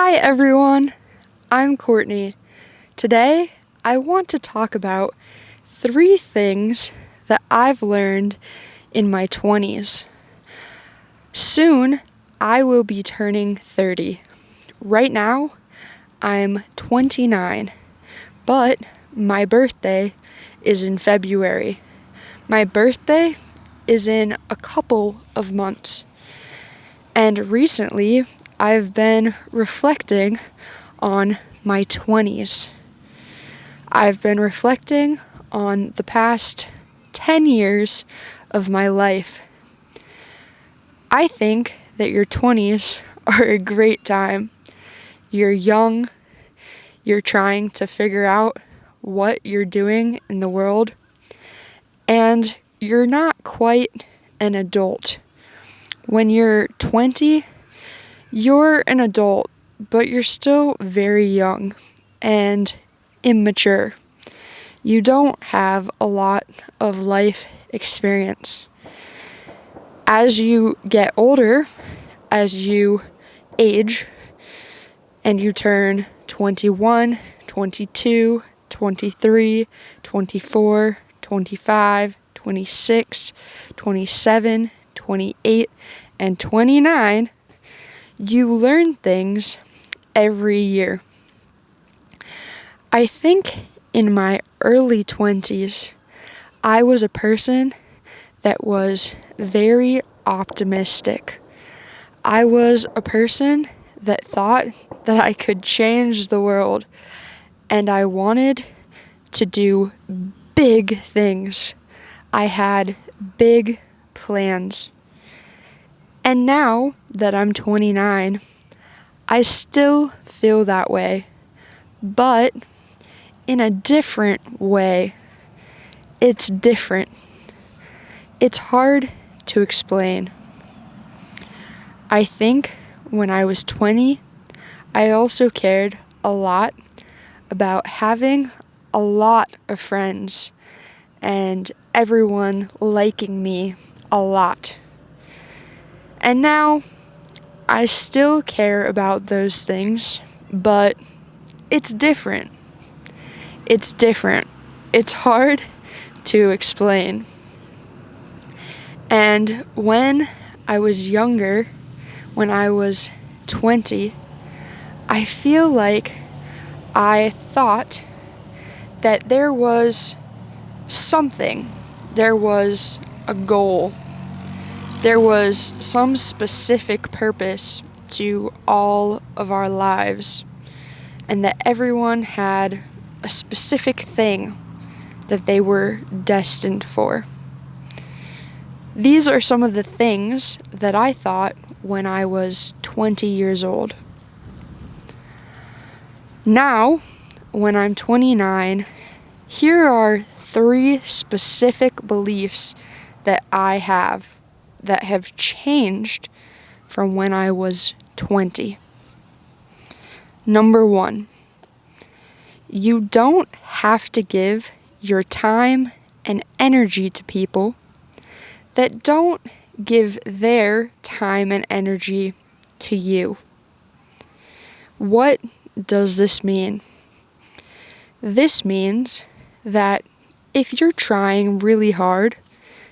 Hi everyone, I'm Courtney. Today I want to talk about 3 things that I've learned in my 20s. Soon I will be turning 30. Right now I'm 29, but my birthday is in February. My birthday is in a couple of months. And recently, I've been reflecting on my 20s. I've been reflecting on the past 10 years of my life. I think that your 20s are a great time. You're young, you're trying to figure out what you're doing in the world, and you're not quite an adult. When you're 20, you're an adult, but you're still very young and immature. You don't have a lot of life experience. As you get older, as you age, and you turn 21, 22, 23, 24, 25, 26, 27, 28, and 29, you learn things every year. I think in my early 20s, I was a person that was very optimistic. I was a person that thought that I could change the world, and I wanted to do big things. I had big plans. And now that I'm 29, I still feel that way, but in a different way. It's different. It's hard to explain. I think when I was 20, I also cared a lot about having a lot of friends and everyone liking me a lot. And now, I still care about those things, but it's different. It's different. It's hard to explain. And when I was younger, when I was 20, I feel like I thought that there was something, there was a goal. There was some specific purpose to all of our lives, and that everyone had a specific thing that they were destined for. These are some of the things that I thought when I was 20 years old. Now, when I'm 29, here are 3 specific beliefs that I have that have changed from when I was 20. Number 1, you don't have to give your time and energy to people that don't give their time and energy to you. What does this mean? This means that if you're trying really hard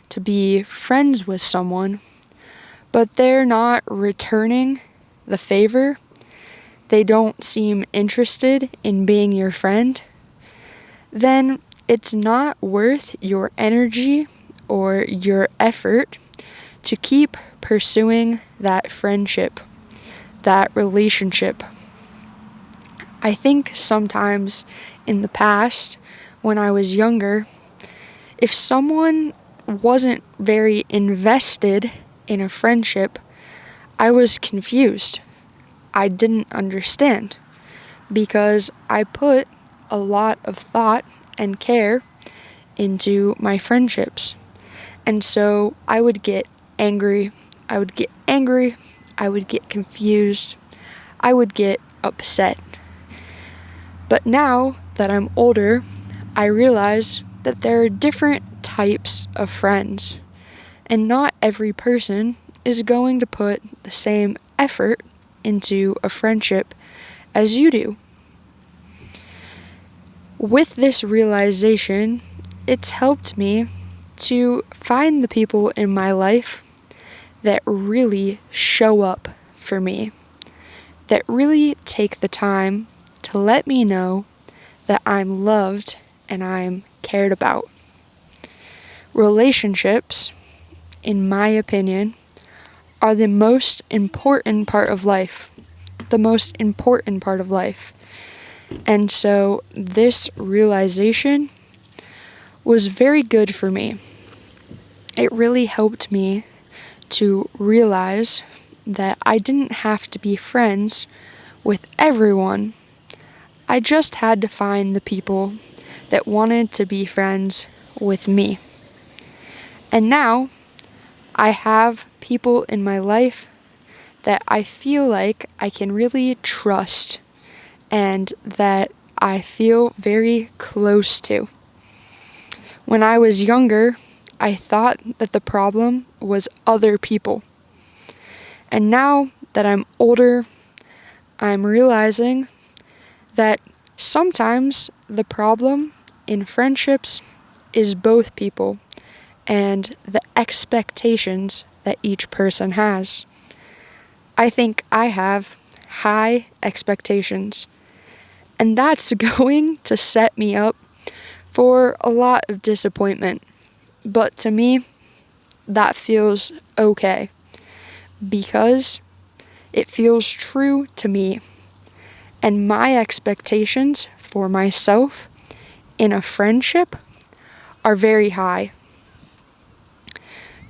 to be friends with someone, but they're not returning the favor, they don't seem interested in being your friend, then it's not worth your energy or your effort to keep pursuing that friendship, that relationship. I think sometimes in the past, when I was younger, if someone wasn't very invested in a friendship, I was confused. I didn't understand because I put a lot of thought and care into my friendships. And so I would get angry, I would get confused, I would get upset. But now that I'm older, I realize that there are different types of friends, and not every person is going to put the same effort into a friendship as you do. With this realization, it's helped me to find the people in my life that really show up for me, that really take the time to let me know that I'm loved and I'm cared about. Relationships, in my opinion, are the most important part of life. The most important part of life. And so this realization was very good for me. It really helped me to realize that I didn't have to be friends with everyone. I just had to find the people that wanted to be friends with me. And now I have people in my life that I feel like I can really trust and that I feel very close to. When I was younger, I thought that the problem was other people. And now that I'm older, I'm realizing that sometimes the problem in friendships is both people and the expectations that each person has. I think I have high expectations, and that's going to set me up for a lot of disappointment. But to me, that feels okay because it feels true to me. And my expectations for myself in a friendship are very high.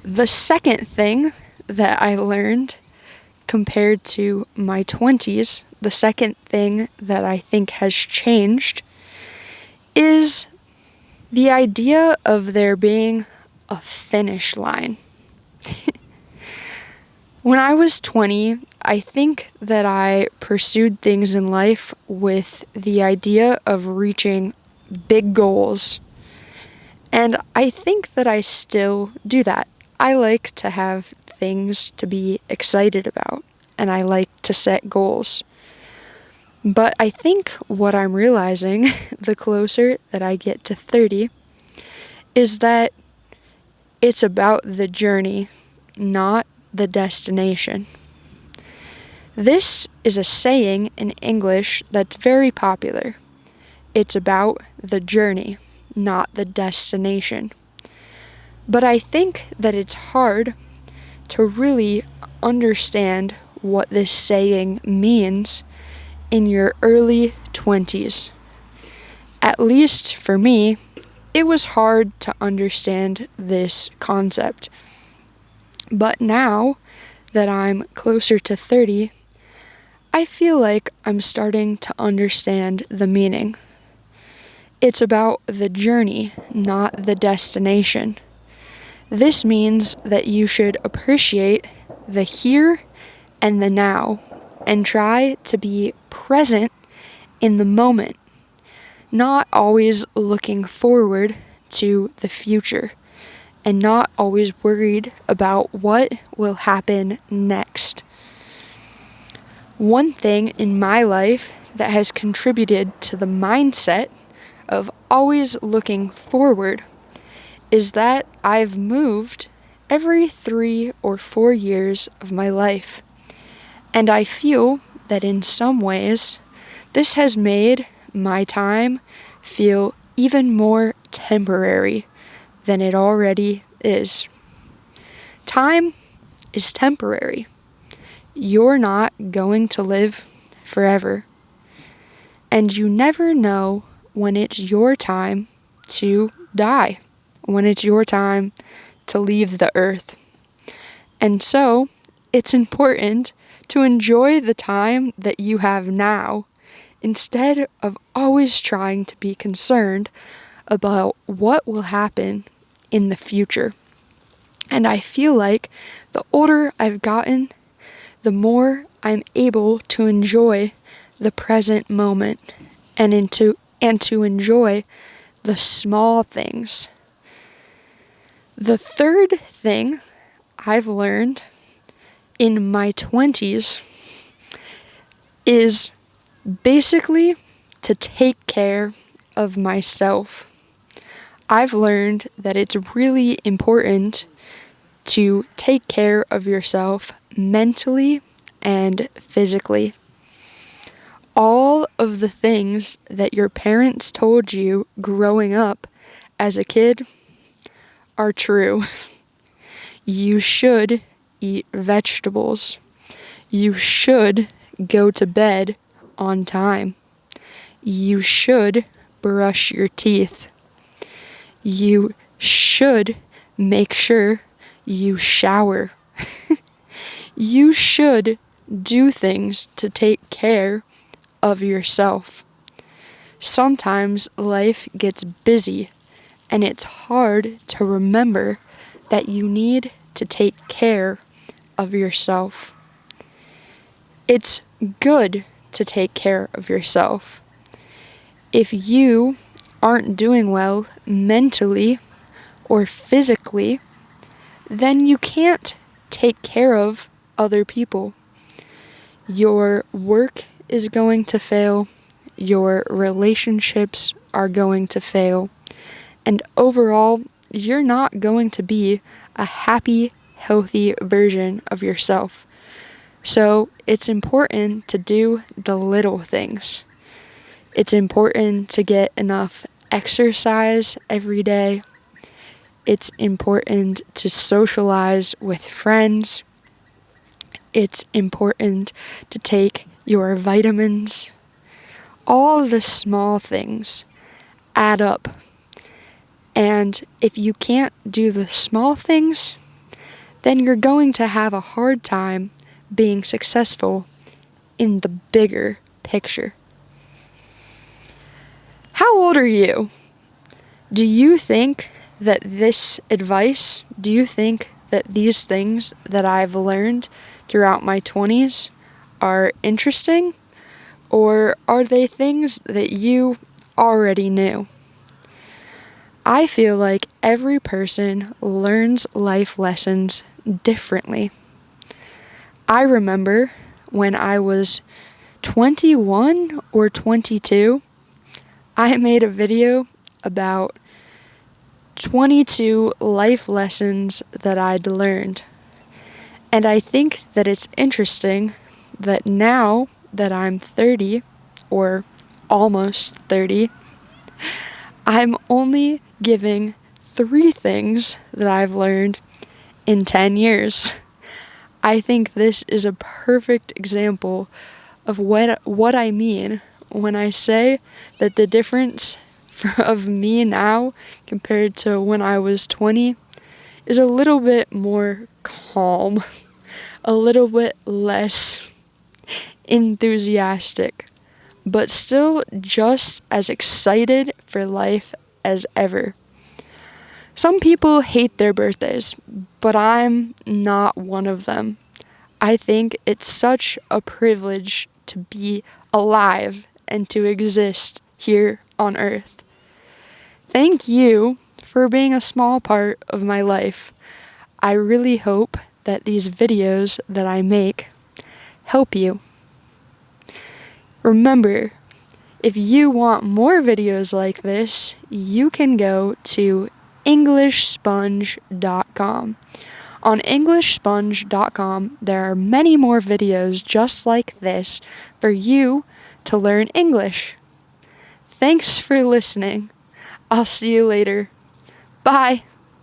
The second thing that I learned compared to my 20s, the second thing that I think has changed is the idea of there being a finish line. When I was 20, I think that I pursued things in life with the idea of reaching big goals. And I think that I still do that. I like to have things to be excited about, and I like to set goals. But I think what I'm realizing, the closer that I get to 30, is that it's about the journey, not the destination. This is a saying in English that's very popular. It's about the journey, not the destination. But I think that it's hard to really understand what this saying means in your early 20s. At least for me, it was hard to understand this concept. But now that I'm closer to 30, I feel like I'm starting to understand the meaning. It's about the journey, not the destination. This means that you should appreciate the here and the now and try to be present in the moment, not always looking forward to the future and not always worried about what will happen next. One thing in my life that has contributed to the mindset of always looking forward is that I've moved every 3 or 4 years of my life. And I feel that in some ways, this has made my time feel even more temporary than it already is. Time is temporary. You're not going to live forever. And you never know when it's your time to die, when it's your time to leave the earth. And so, it's important to enjoy the time that you have now instead of always trying to be concerned about what will happen in the future. And I feel like the older I've gotten, the more I'm able to enjoy the present moment and to enjoy the small things. The third thing I've learned in my 20s is basically to take care of myself. I've learned that it's really important to take care of yourself mentally and physically. All of the things that your parents told you growing up as a kid are true. You should eat vegetables. You should go to bed on time. You should brush your teeth. You should make sure you shower. You should do things to take care of yourself. Sometimes life gets busy and it's hard to remember that you need to take care of yourself. It's good to take care of yourself. If you aren't doing well mentally or physically, then you can't take care of other people. Your work is going to fail, your relationships are going to fail, and overall, you're not going to be a happy, healthy version of yourself. So it's important to do the little things. It's important to get enough exercise every day. It's important to socialize with friends. It's important to take your vitamins. All the small things add up. And if you can't do the small things, then you're going to have a hard time being successful in the bigger picture. How old are you? Do you think that these things that I've learned throughout my 20s are interesting? Or are they things that you already knew? I feel like every person learns life lessons differently. I remember when I was 21 or 22, I made a video about 22 life lessons that I'd learned. And I think that it's interesting that now that I'm 30, or almost 30, I'm only giving 3 things that I've learned in 10 years. I think this is a perfect example of what I mean when I say that the difference of me now compared to when I was 20 is a little bit more calm, a little bit less enthusiastic, but still just as excited for life as ever. Some people hate their birthdays, but I'm not one of them. I think it's such a privilege to be alive and to exist here on Earth. Thank you for being a small part of my life. I really hope that these videos that I make help you. Remember, if you want more videos like this, you can go to EnglishSponge.com. On EnglishSponge.com, there are many more videos just like this for you to learn English. Thanks for listening. I'll see you later. Bye.